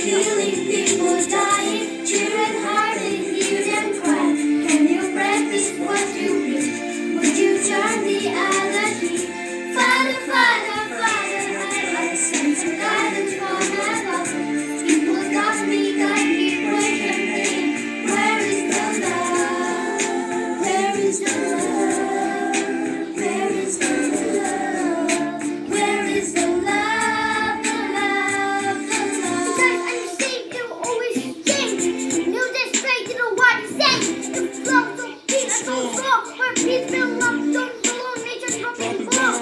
killing, people dying, children hiding, hear them cry. Can you practice what you preach? Would you turn the other cheek? Father, Father, Father, I send some guidance for my love. People got me questioning. Where is the love? Where is the love? Where is the love? Where is the love? The love, the love. Because I think it will always sing. Knew this straight to the what he sang. The flow so deep and so strong. Where peace belongs, don't belong. Nature's broken belong.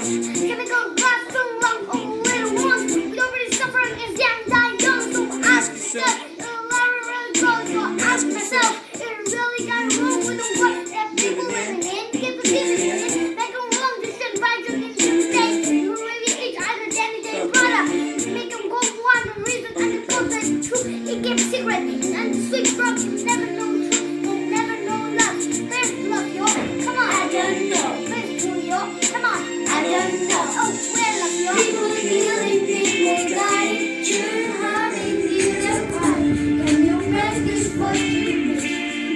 Chemical glass so long, oh little ones. We already suffering is young, die young. So ask yourself, the love really grows. So ask myself, it really got wrong with the world that people living in. Give the people in it. Make them wrong, just advise them in the state. You really each other than they brother. Make them go one the reason and the cause the truth. It gives secret and the sweet drugs. You never know truth, you never know love. There's love, yo. Come on. I don't know. There's true, yo. Come on. I don't know. Oh, where love, yo? People killing, people dying, children hurting, hear them cry. Can you practice what you preach?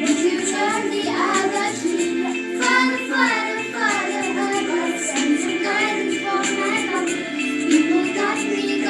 Would you turn the other cheek? Father, Father, Father, I send some guidance for my love. People got me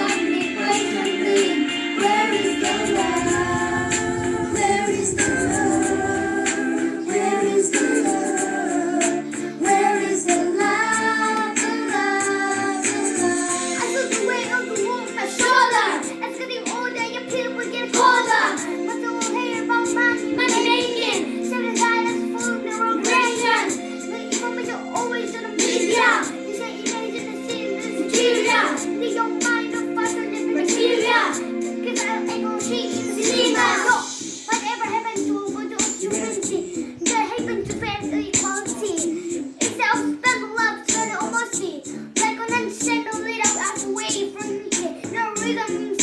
questioning. Where is the love? Where is the love? Where is the love? Where is the love? The love, the love. I feel the weight of the world on my shoulder. It's getting older, your people get colder. What's the whole hair about money making? Certain guidance full of their own creation. The information always in the media. You say imagine the scene, this material. They don't mind the faster than the material. Cause I'll echo she in the cinema. So, whatever happened to humanity? That happened to fair equality. It's self-spent love, turn almost see. Like on and send a little out away from me. No reason